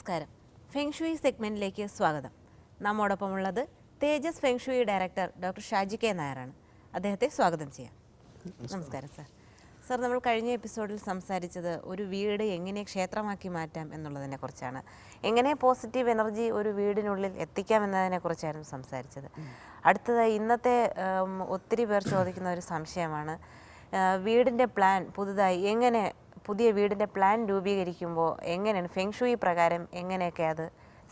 നമസ്കാരം. ഫെങ്ഷുയി സെഗ്മെൻറ്റിലേക്ക് സ്വാഗതം. നമ്മോടൊപ്പമുള്ളത് Tejas feng shui director doctor Shaji K നായരാണ്. അദ്ദേഹത്തെ സ്വാഗതം ചെയ്യാം. നമസ്കാരം സാർ. സാർ, നമ്മൾ കഴിഞ്ഞ എപ്പിസോഡിൽ സംസാരിച്ചത് ഒരു വീട് എങ്ങനെ ക്ഷേത്രമാക്കി മാറ്റാം എന്നുള്ളതിനെ കുറിച്ചാണ്. എങ്ങനെ പോസിറ്റീവ് എനർജി ഒരു വീടിനുള്ളിൽ എത്തിക്കാം എന്നതിനെ കുറിച്ചായിരുന്നു സംസാരിച്ചത്. അടുത്തതായി ഇന്നത്തെ ഒത്തിരി പേർ ചോദിക്കുന്ന ഒരു സംശയമാണ്, വീടിൻ്റെ പ്ലാൻ പുതുതായി എങ്ങനെ പുതിയ വീടിൻ്റെ പ്ലാൻ രൂപീകരിക്കുമ്പോൾ എങ്ങനെയാണ് ഫെങ്ഷുയി പ്രകാരം എങ്ങനെയൊക്കെ അത്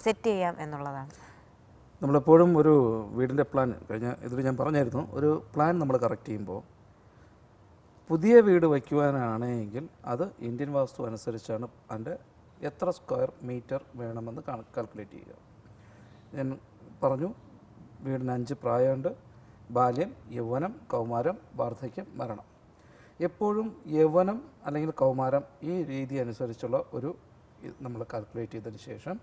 സെറ്റ് ചെയ്യാം എന്നുള്ളതാണ്. നമ്മളെപ്പോഴും ഒരു വീടിൻ്റെ പ്ലാൻ കഴിഞ്ഞ ഇതിൽ ഞാൻ പറഞ്ഞായിരുന്നു, ഒരു പ്ലാൻ നമ്മൾ കറക്റ്റ് ചെയ്യുമ്പോൾ പുതിയ വീട് വയ്ക്കുവാനാണെങ്കിൽ അത് ഇന്ത്യൻ വാസ്തു അനുസരിച്ചാണ് അതിൻ്റെ എത്ര സ്ക്വയർ മീറ്റർ വേണമെന്ന് കാൽക്കുലേറ്റ് ചെയ്യുക. ഞാൻ പറഞ്ഞു, വീടിന് 5 പ്രായമുണ്ട്: ബാല്യം, യൗവനം, കൗമാരം, വാർദ്ധക്യം, മരണം. എപ്പോഴും യൗവനം അല്ലെങ്കിൽ കൗമാരം ഈ രീതി അനുസരിച്ചുള്ള ഒരു നമ്മൾ കാൽക്കുലേറ്റ് ചെയ്തതിന് ശേഷം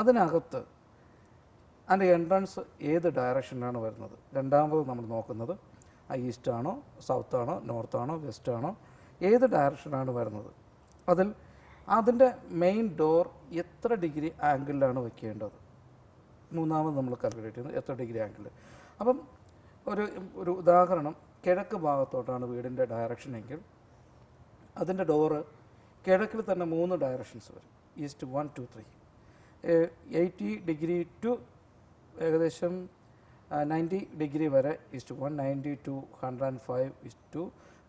അതിനകത്ത് അതിൻ്റെ എൻട്രൻസ് ഏത് ഡയറക്ഷനിലാണ് വരുന്നത്. രണ്ടാമത് നമ്മൾ നോക്കുന്നത് ഈസ്റ്റാണോ, സൗത്താണോ, നോർത്താണോ, വെസ്റ്റാണോ, ഏത് ഡയറക്ഷനാണ് വരുന്നത്. അതിൻ്റെ മെയിൻ ഡോർ എത്ര ഡിഗ്രി ആംഗിളിലാണ് വയ്ക്കേണ്ടത്. മൂന്നാമത് നമ്മൾ കാൽക്കുലേറ്റ് ചെയ്യുന്നത് എത്ര ഡിഗ്രി ആംഗിൾ. അപ്പം ഒരു ഉദാഹരണം, കിഴക്ക് ഭാഗത്തോട്ടാണ് വീടിൻ്റെ ഡയറക്ഷൻ എങ്കിൽ അതിൻ്റെ ഡോറ് കിഴക്കിൽ തന്നെ 3 ഡയറക്ഷൻസ് വരും. ഈസ്റ്റ് 1, 2, 3. 80 ഡിഗ്രി ടു ഏകദേശം 90 ഡിഗ്രി വരെ ഈസ്റ്റ് 1, 90 to 105 ഈസ്റ്റ് 2,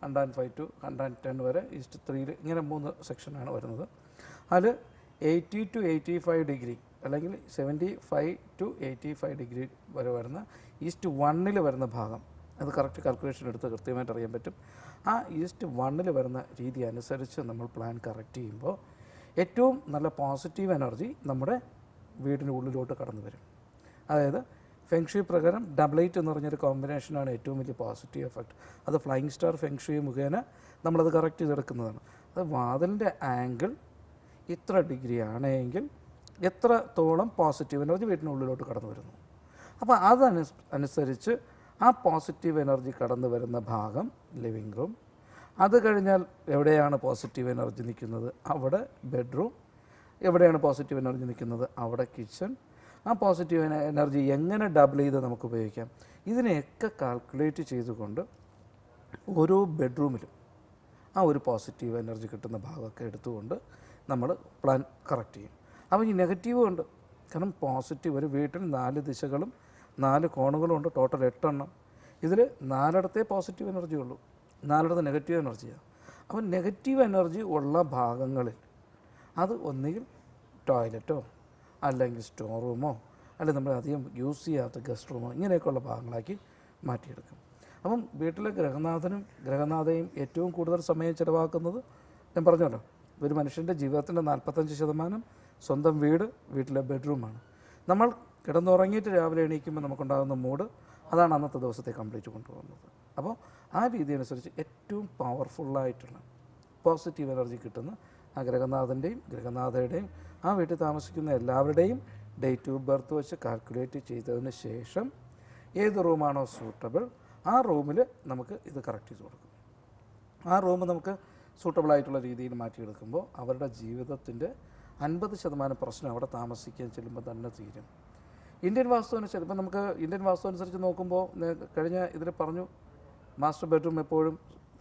105 to 110 വരെ ഈസ്റ്റ് 3. ഇങ്ങനെ 3 സെക്ഷനാണ് വരുന്നത്. അതിൽ 80 to 85 ഡിഗ്രി അല്ലെങ്കിൽ 75 to 85 ഡിഗ്രി വരെ വരുന്ന ഈസ്റ്റ് 1 വരുന്ന ഭാഗം, അത് കറക്റ്റ് കാൽക്കുലേഷൻ എടുത്ത് കൃത്യമായിട്ട് അറിയാൻ പറ്റും. ആ ഈസ്റ്റ് 1 വരുന്ന രീതി അനുസരിച്ച് നമ്മൾ പ്ലാൻ കറക്റ്റ് ചെയ്യുമ്പോൾ ഏറ്റവും നല്ല പോസിറ്റീവ് എനർജി നമ്മുടെ വീടിൻ്റെ ഉള്ളിലോട്ട് കടന്നു വരും. അതായത് ഫെങ്ഷുയി പ്രകാരം ഡബിൾ 8 എന്ന് പറഞ്ഞൊരു കോമ്പിനേഷനാണ് ഏറ്റവും വലിയ പോസിറ്റീവ് എഫക്റ്റ്. അത് ഫ്ലൈയിങ് സ്റ്റാർ ഫെങ്ഷുയി മുഖേന നമ്മളത് കറക്റ്റ് ചെയ്തെടുക്കുന്നതാണ്. അത് വാതിലിൻ്റെ ആംഗിൾ ഇത്ര ഡിഗ്രി ആണെങ്കിൽ എത്രത്തോളം പോസിറ്റീവ് എനർജി വീട്ടിനുള്ളിലോട്ട് കടന്നു വരുന്നു. അപ്പോൾ അതനുസരിച്ച് ആ പോസിറ്റീവ് എനർജി കടന്നു വരുന്ന ഭാഗം ലിവിങ് റൂം. അത് കഴിഞ്ഞാൽ എവിടെയാണ് പോസിറ്റീവ് എനർജി നിൽക്കുന്നത് അവിടെ ബെഡ്റൂം. എവിടെയാണ് പോസിറ്റീവ് എനർജി നിൽക്കുന്നത് അവിടെ കിച്ചൺ. ആ പോസിറ്റീവ് എനർജി എങ്ങനെ ഡബിൾ ചെയ്ത് നമുക്ക് ഉപയോഗിക്കാം, ഇതിനെയൊക്കെ കാൽക്കുലേറ്റ് ചെയ്തുകൊണ്ട് ഓരോ ബെഡ്റൂമിലും ആ ഒരു പോസിറ്റീവ് എനർജി കിട്ടുന്ന ഭാഗമൊക്കെ എടുത്തുകൊണ്ട് നമ്മൾ പ്ലാൻ കറക്റ്റ് ചെയ്യും. അപ്പോൾ ഈ നെഗറ്റീവും ഉണ്ട്. കാരണം പോസിറ്റീവ് ഒരു വീട്ടിൽ 4 ദിശകളും 4 കോണുകളും ഉണ്ട്, ടോട്ടൽ 8 എണ്ണം. ഇതിൽ 4ഇടത്തേ പോസിറ്റീവ് എനർജി ഉള്ളൂ, 4ഇടത്ത് നെഗറ്റീവ് എനർജിയാണ്. അപ്പോൾ നെഗറ്റീവ് എനർജി ഉള്ള ഭാഗങ്ങളിൽ അത് ഒന്നുകിൽ ടോയ്ലറ്റോ അല്ലെങ്കിൽ സ്റ്റോർ റൂമോ അല്ലെങ്കിൽ നമ്മൾ അധികം യൂസ് ചെയ്യാത്ത ഗസ്റ്റ് റൂമോ ഇങ്ങനെയൊക്കെയുള്ള ഭാഗങ്ങളാക്കി മാറ്റിയെടുക്കും. അപ്പം വീട്ടിലെ ഗ്രഹനാഥയും ഏറ്റവും കൂടുതൽ സമയം ചിലവാക്കുന്നത് ഞാൻ പറഞ്ഞല്ലോ, ഒരു മനുഷ്യൻ്റെ ജീവിതത്തിൻ്റെ 45% സ്വന്തം വീട്ടിലെ ബെഡ്റൂമാണ്. നമ്മൾ കിടന്നുറങ്ങിയിട്ട് രാവിലെ എണീക്കുമ്പോൾ നമുക്കുണ്ടാകുന്ന മൂഡ് അതാണ് അന്നത്തെ ദിവസത്തെ കംപ്ലീറ്റ് കൊണ്ടുപോകുന്നത്. അപ്പോൾ ആ രീതി അനുസരിച്ച് ഏറ്റവും പവർഫുള്ളായിട്ടുള്ള പോസിറ്റീവ് എനർജി കിട്ടുന്ന ആ ഗ്രഹനാഥൻ്റെയും ഗ്രഹനാഥയുടെയും ആ വീട്ടിൽ താമസിക്കുന്ന എല്ലാവരുടെയും ഡേറ്റ് ഓഫ് ബർത്ത് വെച്ച് കാൽക്കുലേറ്റ് ചെയ്തതിന് ശേഷം ഏത് റൂമാണോ സൂട്ടബിൾ ആ റൂമിൽ നമുക്ക് ഇത് കറക്റ്റ് ചെയ്ത് കൊടുക്കും. ആ റൂം നമുക്ക് സൂട്ടബിളായിട്ടുള്ള രീതിയിൽ മാറ്റിയെടുക്കുമ്പോൾ അവരുടെ ജീവിതത്തിൻ്റെ 50% പ്രശ്നം അവിടെ താമസിക്കാൻ ചെല്ലുമ്പോൾ തന്നെ തീരും. ഇന്ത്യൻ വാസ്തു അനുസരിച്ച് ഇപ്പം നമുക്ക് ഇന്ത്യൻ വാസ്തു അനുസരിച്ച് നോക്കുമ്പോൾ കഴിഞ്ഞ ഇതിൽ പറഞ്ഞു മാസ്റ്റർ ബെഡ്റൂം എപ്പോഴും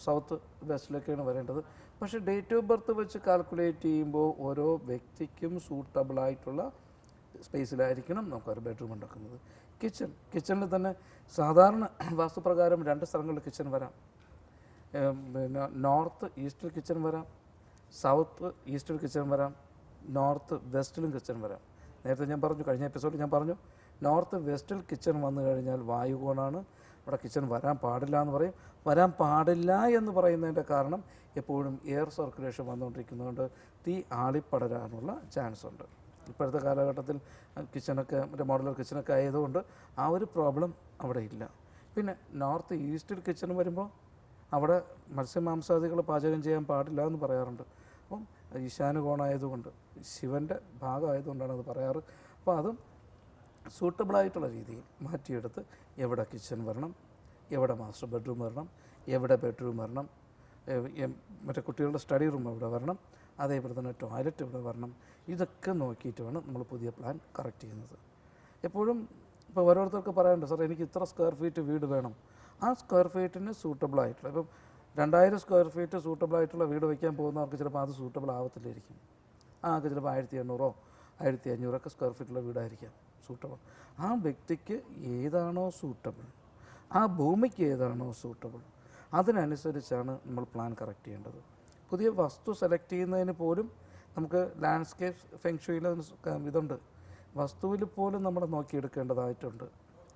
സൗത്ത് വെസ്റ്റിലേക്കാണ് വരേണ്ടത്. പക്ഷേ ഡേറ്റ് ഓഫ് ബർത്ത് വെച്ച് കാൽക്കുലേറ്റ് ചെയ്യുമ്പോൾ ഓരോ വ്യക്തിക്കും സൂട്ടബിളായിട്ടുള്ള സ്പേസിലായിരിക്കണം നമുക്കൊരു ബെഡ്റൂം ഉണ്ടാക്കുന്നത്. കിച്ചണിൽ തന്നെ സാധാരണ വാസ്തുപ്രകാരം 2 സ്ഥലങ്ങളിൽ കിച്ചൺ വരാം. പിന്നെ നോർത്ത് ഈസ്റ്റിൽ കിച്ചൺ വരാം, സൗത്ത് ഈസ്റ്റിൽ കിച്ചൺ വരാം, നോർത്ത് വെസ്റ്റിലും കിച്ചൺ വരാം. നേരത്തെ ഞാൻ പറഞ്ഞു, കഴിഞ്ഞ എപ്പിസോഡിൽ ഞാൻ പറഞ്ഞു, നോർത്ത് വെസ്റ്റിൽ കിച്ചൺ വന്നു കഴിഞ്ഞാൽ വായുകോണാണ്, അവിടെ കിച്ചൺ വരാൻ പാടില്ല എന്ന് പറയും. വരാൻ പാടില്ല എന്ന് പറയുന്നതിൻ്റെ കാരണം എപ്പോഴും എയർ സർക്കുലേഷൻ വന്നുകൊണ്ടിരിക്കുന്നതുകൊണ്ട് തീ ആളിപ്പടരാനുള്ള ചാൻസ് ഉണ്ട്. ഇപ്പോഴത്തെ കാലഘട്ടത്തിൽ കിച്ചണൊക്കെ മറ്റേ മോഡുലർ കിച്ചണൊക്കെ ആയതുകൊണ്ട് ആ ഒരു പ്രോബ്ലം അവിടെ ഇല്ല. പിന്നെ നോർത്ത് ഈസ്റ്റിൽ കിച്ചൺ വരുമ്പോൾ അവിടെ മത്സ്യമാംസാദികൾ പാചകം ചെയ്യാൻ പാടില്ല എന്ന് പറയാറുണ്ട്. അപ്പം ഈശാനുകോണായതുകൊണ്ട് ശിവൻ്റെ ഭാഗമായതുകൊണ്ടാണ് അത് പറയാറ്. അപ്പോൾ അതും സൂട്ടബിളായിട്ടുള്ള രീതിയിൽ മാറ്റിയെടുത്ത് എവിടെ കിച്ചൺ വരണം, എവിടെ മാസ്റ്റർ ബെഡ്റൂം വരണം, എവിടെ ബെഡ്റൂം വരണം, മറ്റേ കുട്ടികളുടെ സ്റ്റഡി റൂം എവിടെ വരണം, അതേപോലെ തന്നെ ടോയ്ലറ്റ് ഇവിടെ വരണം. ഇതൊക്കെ നോക്കിയിട്ട് വേണം നമ്മൾ പുതിയ പ്ലാൻ കറക്റ്റ് ചെയ്യുന്നത്. എപ്പോഴും ഇപ്പോൾ ഓരോരുത്തർക്ക് പറയാനുണ്ട്, സാർ എനിക്ക് ഇത്ര സ്ക്വയർ ഫീറ്റ് വീട് വേണം. ആ സ്ക്വയർ ഫീറ്റിന് സൂട്ടബിൾ ആയിട്ടുള്ള, ഇപ്പം 2000 സ്ക്വയർ ഫീറ്റ് സൂട്ടബിൾ ആയിട്ടുള്ള വീട് വയ്ക്കാൻ പോകുന്നവർക്ക് ചിലപ്പോൾ അത് സൂട്ടബിൾ ആവത്തില്ലായിരിക്കും. ആൾക്ക് ചിലപ്പോൾ 1800 1500 സ്ക്വയർ ഫീറ്റുള്ള വീടായിരിക്കാം സൂട്ടബിൾ. ആ വ്യക്തിക്ക് ഏതാണോ സൂട്ടബിൾ, ആ ഭൂമിക്ക് ഏതാണോ സൂട്ടബിൾ, അതിനനുസരിച്ചാണ് നമ്മൾ പ്ലാൻ കറക്റ്റ് ചെയ്യേണ്ടത്. പുതിയ വസ്തു സെലക്ട് ചെയ്യുന്നതിന് പോലും നമുക്ക് ലാൻഡ്സ്കേപ്പ് ഫെങ്ഷുയിൽ ഇതുണ്ട്. വസ്തുവിൽ പോലും നമ്മൾ നോക്കിയെടുക്കേണ്ടതായിട്ടുണ്ട്.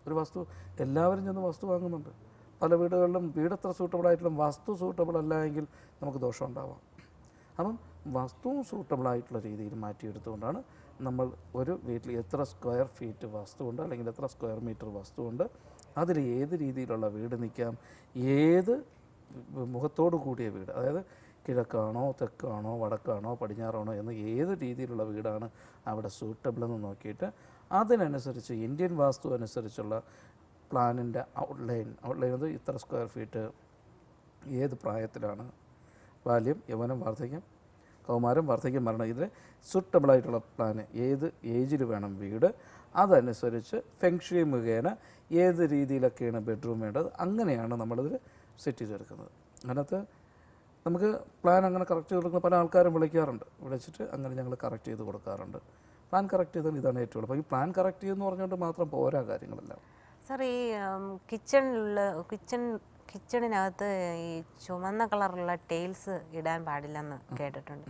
ഒരു വസ്തു എല്ലാവരും ചെന്ന് വസ്തു വാങ്ങുന്നുണ്ട്. പല വീടുകളിലും വീടത്ര സൂട്ടബിളായിട്ടുള്ള വസ്തു സൂട്ടബിൾ അല്ല എങ്കിൽ നമുക്ക് ദോഷം ഉണ്ടാവാം. അപ്പം വസ്തുവും സൂട്ടബിളായിട്ടുള്ള രീതിയിൽ മാറ്റിയെടുത്തുകൊണ്ടാണ് നമ്മൾ ഒരു വീട്ടിൽ എത്ര സ്ക്വയർ ഫീറ്റ് വസ്തുവുണ്ട് അല്ലെങ്കിൽ എത്ര സ്ക്വയർ മീറ്റർ വസ്തുവുണ്ട്, അതിൽ ഏത് രീതിയിലുള്ള വീട് നിൽക്കാം, ഏത് മുഖത്തോടു കൂടിയ വീട്, അതായത് കിഴക്കാണോ തെക്കാണോ വടക്കാണോ പടിഞ്ഞാറാണോ എന്ന് ഏത് രീതിയിലുള്ള വീടാണ് അവിടെ സൂട്ടബിളെന്ന് നോക്കിയിട്ട് അതിനനുസരിച്ച് ഇന്ത്യൻ വാസ്തു അനുസരിച്ചുള്ള പ്ലാനിൻ്റെ ഔട്ട്ലൈൻ അത് ഇത്ര സ്ക്വയർ ഫീറ്റ്, ഏത് പ്രായത്തിലാണ്, ബാല്യം യൗവനം വാർദ്ധക്യം കൗമാരം വാർദ്ധക്യം മരണം, ഇതിൽ സൂട്ടബിളായിട്ടുള്ള പ്ലാന് ഏത് ഏജിൽ വേണം വീട്, അതനുസരിച്ച് ഫെങ്ഷുയി മുഖേന ഏത് രീതിയിലൊക്കെയാണ് ബെഡ്റൂം വേണ്ടത്, അങ്ങനെയാണ് നമ്മളിതിൽ സെറ്റ് ചെയ്തെടുക്കുന്നത്. അതിനകത്ത് നമുക്ക് പ്ലാൻ അങ്ങനെ കറക്റ്റ് ചെയ്ത് കൊടുക്കുന്ന പല ആൾക്കാരും വിളിച്ചിട്ട് അങ്ങനെ ഞങ്ങൾ കറക്റ്റ് ചെയ്ത് കൊടുക്കാറുണ്ട്. പ്ലാൻ കറക്റ്റ് ചെയ്താൽ ഇതാണ് ഏറ്റവും എളുപ്പം. ഈ പ്ലാൻ കറക്റ്റ് ചെയ്യുമെന്ന് പറഞ്ഞുകൊണ്ട് മാത്രം പോരാ കാര്യങ്ങളെല്ലാം. സാർ, ഈ കിച്ചണിനകത്ത് ഈ ചുമന്ന കളറുള്ള ടൈൽസ് ഇടാൻ പാടില്ലെന്ന് കേട്ടിട്ടുണ്ട്.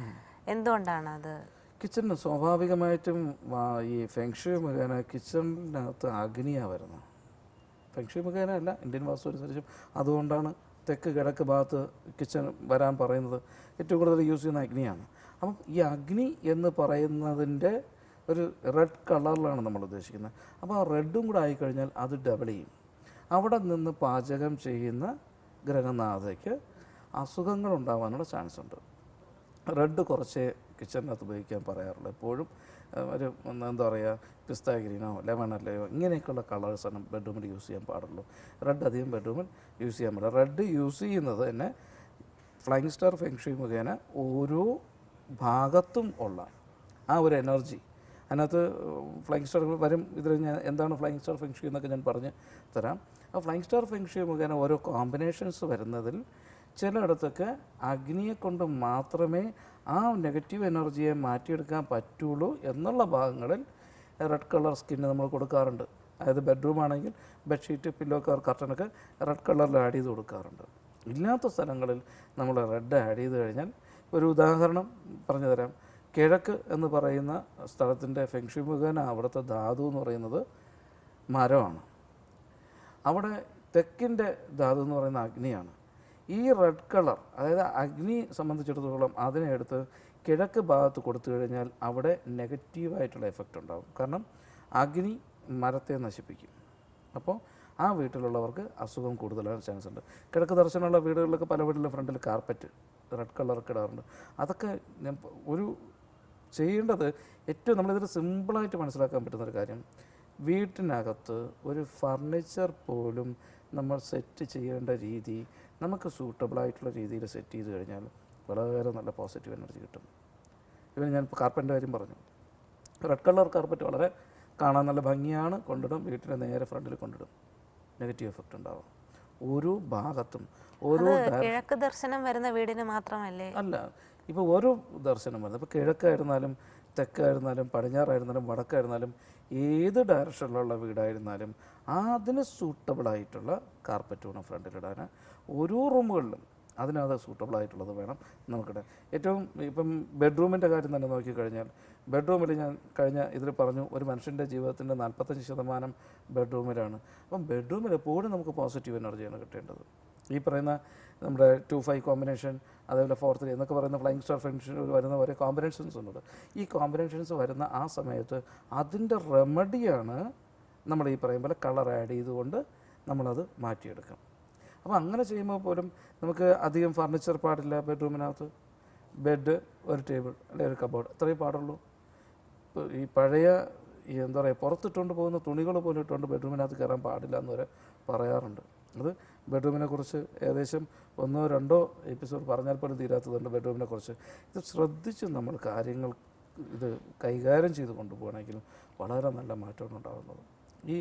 എന്തുകൊണ്ടാണ് അത്? കിച്ചണിന് സ്വാഭാവികമായിട്ടും ഈ ഫെങ്ഷുയി മുഖേന കിച്ചണിനകത്ത് അഗ്നിയാണ് വരുന്നത്. ഫെങ്ഷുയി മുഖേന അല്ല, ഇന്ത്യൻ വാസ്തു അനുസരിച്ചും. അതുകൊണ്ടാണ് തെക്ക് കിഴക്ക് ഭാഗത്ത് കിച്ചൺ വരാൻ പറയുന്നത്. ഏറ്റവും കൂടുതൽ യൂസ് ചെയ്യുന്ന അഗ്നിയാണ്. അപ്പം ഈ അഗ്നി എന്ന് പറയുന്നതിൻ്റെ ഒരു റെഡ് കളറിലാണ് നമ്മൾ ഉദ്ദേശിക്കുന്നത്. അപ്പോൾ ആ റെഡും കൂടെ ആയിക്കഴിഞ്ഞാൽ അത് ഡബിൾ ചെയ്യും. അവിടെ നിന്ന് പാചകം ചെയ്യുന്ന ഗ്രഹനാഥയ്ക്ക് അസുഖങ്ങൾ ഉണ്ടാകാനുള്ള ചാൻസ് ഉണ്ട്. റെഡ് കുറച്ച് കിച്ചണിനകത്ത് ഉപയോഗിക്കാൻ പറയാറുള്ളൂ. എപ്പോഴും ഒരു എന്താ പറയുക, പിസ്ത ഗ്രീനോ ലെമൺ അല്ലയോ ഇങ്ങനെയൊക്കെയുള്ള കളേഴ്സാണ് ബെഡ്റൂമിൽ യൂസ് ചെയ്യാൻ പാടുള്ളൂ. റെഡ് അധികം ബെഡ്റൂമിൽ യൂസ് ചെയ്യാൻ പാടില്ല. റെഡ് യൂസ് ചെയ്യുന്നത് തന്നെ ഫ്ലൈയിങ് സ്റ്റാർ ഫെങ്ഷുയി മുഖേന ഓരോ ഭാഗത്തും ഉള്ള ആ ഒരു എനർജി അതിനകത്ത് ഫ്ലൈയിങ് സ്റ്റാർ വരും. ഇതിൽ ഞാൻ എന്താണ് ഫ്ലൈയിങ് സ്റ്റാർ ഫെങ്ഷുയി എന്നൊക്കെ ഞാൻ പറഞ്ഞു തരാം. ആ ഫ്ലൈയിങ് സ്റ്റാർ ഫെങ്ഷുയി മുഖേന ഓരോ കോമ്പിനേഷൻസ് വരുന്നതിൽ ചിലയിടത്തൊക്കെ അഗ്നിയെ കൊണ്ട് മാത്രമേ ആ നെഗറ്റീവ് എനർജിയെ മാറ്റിയെടുക്കാൻ പറ്റുള്ളൂ എന്നുള്ള ഭാഗങ്ങളിൽ റെഡ് കളർ സ്കിന്ന് നമ്മൾ കൊടുക്കാറുണ്ട്. അതായത് ബെഡ്റൂം ആണെങ്കിൽ ബെഡ്ഷീറ്റ്, പില്ലോ കവർ, കർട്ടനൊക്കെ റെഡ് കളറിൽ ആഡ് ചെയ്ത് കൊടുക്കാറുണ്ട്. ഇല്ലാത്ത സ്ഥലങ്ങളിൽ നമ്മൾ റെഡ് ആഡ് ചെയ്ത് കഴിഞ്ഞാൽ, ഒരു ഉദാഹരണം പറഞ്ഞു തരാം. കിഴക്ക് എന്ന് പറയുന്ന സ്ഥലത്തിൻ്റെ ഫെങ്ഷുയി മുഖേന അവിടുത്തെ ധാതു എന്ന് പറയുന്നത് മരമാണ്. അവിടെ തെക്കിൻ്റെ ധാതു എന്ന് പറയുന്ന അഗ്നിയാണ്. ഈ റെഡ് കളർ, അതായത് അഗ്നി സംബന്ധിച്ചിടത്തോളം അതിനെ എടുത്ത് കിഴക്ക് ഭാഗത്ത് കൊടുത്തു കഴിഞ്ഞാൽ അവിടെ നെഗറ്റീവായിട്ടുള്ള എഫക്റ്റ് ഉണ്ടാകും. കാരണം അഗ്നി മരത്തെ നശിപ്പിക്കും. അപ്പോൾ ആ വീട്ടിലുള്ളവർക്ക് അസുഖം കൂടുതലാകാൻ ചാൻസ് ഉണ്ട്. കിഴക്ക് ദർശനമുള്ള വീടുകളിലൊക്കെ പല വീട്ടിലെ ഫ്രണ്ടിൽ കാർപ്പറ്റ് റെഡ് കളറൊക്കെ ഇടാറുണ്ട്. അതൊക്കെ ഒരു ചെയ്യേണ്ടത് ഏറ്റവും നമ്മളിതിൽ സിമ്പിളായിട്ട് മനസ്സിലാക്കാൻ പറ്റുന്നൊരു കാര്യം, വീട്ടിനകത്ത് ഒരു ഫർണിച്ചർ പോലും നമ്മൾ സെറ്റ് ചെയ്യേണ്ട രീതി നമുക്ക് സൂട്ടബിളായിട്ടുള്ള രീതിയിൽ സെറ്റ് ചെയ്ത് കഴിഞ്ഞാൽ വളരെ നല്ല പോസിറ്റീവ് എനർജി കിട്ടും. ഇവൻ ഞാൻ കാർപ്പറ്റിൻ്റെ കാര്യം പറഞ്ഞു. റെഡ് കളർ കാർപ്പറ്റ് വളരെ കാണാൻ നല്ല ഭംഗിയാണ്, കൊണ്ടിടും, വീട്ടിൻ്റെ നേരെ ഫ്രണ്ടിൽ കൊണ്ടിടും, നെഗറ്റീവ് എഫക്റ്റ് ഉണ്ടാവും. ഓരോ ഭാഗത്തും ഓരോ കിഴക്ക് ദർശനം വരുന്ന വീടിന് മാത്രമല്ലേ? അല്ല, ഇപ്പോൾ ഓരോ ദർശനം വരുന്നത്, ഇപ്പോൾ കിഴക്കായിരുന്നാലും തെക്കായിരുന്നാലും പടിഞ്ഞാറായിരുന്നാലും വടക്കായിരുന്നാലും ഏത് ഡയറക്ഷനിലുള്ള വീടായിരുന്നാലും അതിന് സൂട്ടബിളായിട്ടുള്ള കാർപ്പറ്റ് വേണം ഫ്രണ്ടിലിടാൻ. ഓരോ റൂമുകളിലും അതിനകത്ത് സൂട്ടബിളായിട്ടുള്ളത് വേണം നമുക്കിടാൻ. ഏറ്റവും ഇപ്പം ബെഡ്റൂമിൻ്റെ കാര്യം തന്നെ നോക്കിക്കഴിഞ്ഞാൽ, ബെഡ്റൂമിൽ ഞാൻ കഴിഞ്ഞ ഇതിൽ പറഞ്ഞു ഒരു മനുഷ്യൻ്റെ ജീവിതത്തിൻ്റെ 45% ബെഡ്റൂമിലാണ്. അപ്പം ബെഡ്റൂമിൽ എപ്പോഴും നമുക്ക് പോസിറ്റീവ് എനർജിയാണ് കിട്ടേണ്ടത്. ഈ പറയുന്ന നമ്മുടെ 2-5 കോമ്പിനേഷൻ, അതേപോലെ 4-3 എന്നൊക്കെ പറയുന്ന ഫ്ലൈയിങ് സ്റ്റാർ ഫെങ്ഷൻ വരുന്ന ഓരോ കോമ്പിനേഷൻസ് ഉണ്ട്. ഈ കോമ്പിനേഷൻസ് വരുന്ന ആ സമയത്ത് അതിൻ്റെ റെമഡിയാണ് നമ്മൾ ഈ പറയും പോലെ കളർ ആഡ് ചെയ്തുകൊണ്ട് നമ്മളത് മാറ്റിയെടുക്കും. അപ്പോൾ അങ്ങനെ ചെയ്യുമ്പോൾ പോലും നമുക്ക് അധികം ഫർണിച്ചർ പാടില്ല ബെഡ്റൂമിനകത്ത്. ബെഡ്, ഒരു ടേബിൾ അല്ലെങ്കിൽ ഒരു കബോർഡ്, അത്രയും പാടുള്ളൂ. ഈ പഴയ എന്താ പറയുക, പുറത്തിട്ടുകൊണ്ട് പോകുന്ന തുണികൾ പോലും ഇട്ടുകൊണ്ട് ബെഡ്റൂമിനകത്ത് കയറാൻ പാടില്ല എന്ന് വരെ പറയാറുണ്ട്. അത് ബെഡ്റൂമിനെ കുറിച്ച് ഏകദേശം 1-2 എപ്പിസോഡ് പറഞ്ഞാൽ പോലും തീരാത്തതുണ്ട് ബെഡ്റൂമിനെ കുറിച്ച്. ഇത് ശ്രദ്ധിച്ച് നമ്മൾ കാര്യങ്ങൾ ഇത് കൈകാര്യം ചെയ്ത് കൊണ്ടുപോകണമെങ്കിലും വളരെ നല്ല മാറ്റമാണ് ഉണ്ടാകുന്നത്. ഈ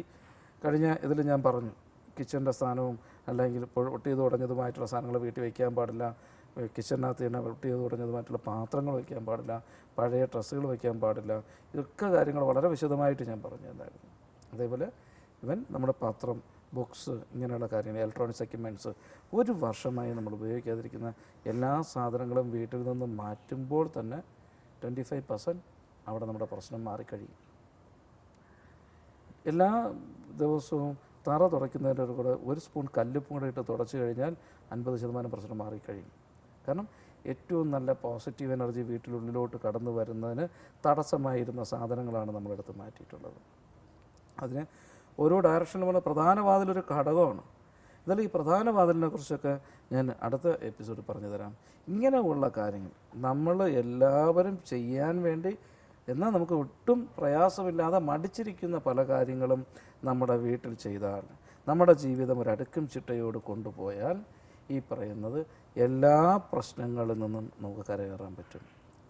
കഴിഞ്ഞ ഇതിൽ ഞാൻ പറഞ്ഞു, കിച്ചൻ്റെ സ്ഥാനവും അല്ലെങ്കിൽ പൊട്ടി ചെയ്ത് ഉടഞ്ഞതുമായിട്ടുള്ള സാധനങ്ങൾ വീട്ടിൽ വയ്ക്കാൻ പാടില്ല, കിച്ചണിനകത്ത് തന്നെ പൊട്ടി ചെയ്ത് ഉടഞ്ഞതുമായിട്ടുള്ള പാത്രങ്ങൾ വയ്ക്കാൻ പാടില്ല, പഴയ ഡ്രസ്സുകൾ വയ്ക്കാൻ പാടില്ല. ഇതൊക്കെ കാര്യങ്ങൾ വളരെ വിശദമായിട്ട് ഞാൻ പറഞ്ഞു തന്നായിരുന്നു. അതേപോലെ ഇവൻ നമ്മുടെ പാത്രം, ബുക്സ്, ഇങ്ങനെയുള്ള കാര്യങ്ങൾ, ഇലക്ട്രോണിക്സ് എക്യുപ്മെൻറ്റ്സ്, 1 വർഷമായി നമ്മൾ ഉപയോഗിക്കാതിരിക്കുന്ന എല്ലാ സാധനങ്ങളും വീട്ടിൽ നിന്ന് മാറ്റുമ്പോൾ തന്നെ 25% അവിടെ നമ്മുടെ പ്രശ്നം മാറിക്കഴിയും. എല്ലാ ദിവസവും തറ തുടയ്ക്കുന്നതിൻ്റെ കൂടെ 1 സ്പൂൺ കല്ലുപ്പും കൂടെ ഇട്ട് തുടച്ച് കഴിഞ്ഞാൽ 50% പ്രശ്നം മാറിക്കഴിയും. കാരണം ഏറ്റവും നല്ല പോസിറ്റീവ് എനർജി വീട്ടിനുള്ളിലോട്ട് കടന്നു വരുന്നതിന് തടസ്സമായിരുന്ന സാധനങ്ങളാണ് നമ്മളെടുത്ത് മാറ്റിയിട്ടുള്ളത്. അതിന് ഓരോ ഡയറക്ഷനിലുമുള്ള പ്രധാന വാതിലൊരു ഘടകമാണ്. എന്നാലും ഈ പ്രധാന വാതിലിനെ കുറിച്ചൊക്കെ ഞാൻ അടുത്ത എപ്പിസോഡിൽ പറഞ്ഞു തരാം. ഇങ്ങനെയുള്ള കാര്യങ്ങൾ നമ്മൾ എല്ലാവരും ചെയ്യാൻ വേണ്ടി, എന്നാൽ നമുക്ക് ഒട്ടും പ്രയാസമില്ലാതെ മടിച്ചിരിക്കുന്ന പല കാര്യങ്ങളും നമ്മുടെ വീട്ടിൽ ചെയ്താൽ, നമ്മുടെ ജീവിതം ഒരു അടുക്കും ചിട്ടയോട് കൊണ്ടുപോയാൽ ഈ പറയുന്നത് എല്ലാ പ്രശ്നങ്ങളിൽ നിന്നും നമുക്ക് കരകയറാൻ പറ്റും.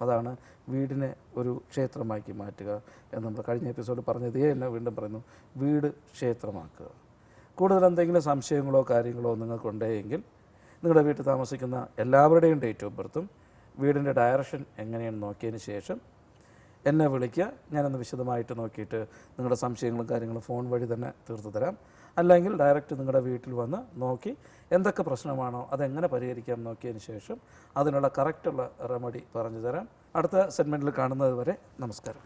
അതാണ് വീടിനെ ഒരു ക്ഷേത്രമാക്കി മാറ്റുക എന്ന് നമ്മൾ കഴിഞ്ഞ എപ്പിസോഡ് പറഞ്ഞതേ തന്നെ വീണ്ടും പറയുന്നു, വീട് ക്ഷേത്രമാക്കുക. കൂടുതൽ എന്തെങ്കിലും സംശയങ്ങളോ കാര്യങ്ങളോ നിങ്ങൾക്കുണ്ടെങ്കിൽ നിങ്ങളുടെ വീട്ടിൽ താമസിക്കുന്ന എല്ലാവരുടെയും ഡേറ്റ് ഓഫ് ബർത്തും വീടിൻ്റെ ഡയറക്ഷൻ എങ്ങനെയാണെന്ന് നോക്കിയതിന് ശേഷം എന്നെ വിളിക്കുക. ഞാനൊന്ന് വിശദമായിട്ട് നോക്കിയിട്ട് നിങ്ങളുടെ സംശയങ്ങളും കാര്യങ്ങളും ഫോൺ വഴി തന്നെ തീർത്തു തരാം. അല്ലെങ്കിൽ ഡയറക്റ്റ് നിങ്ങളുടെ വീട്ടിൽ വന്ന് നോക്കി എന്തൊക്കെ പ്രശ്നമാണോ അതെങ്ങനെ പരിഹരിക്കാം നോക്കിയതിന് ശേഷം അതിനുള്ള കറക്റ്റുള്ള റെമഡി പറഞ്ഞു തരാം. അടുത്ത സെഗ്മെൻറ്റിൽ കാണുന്നത് വരെ നമസ്കാരം.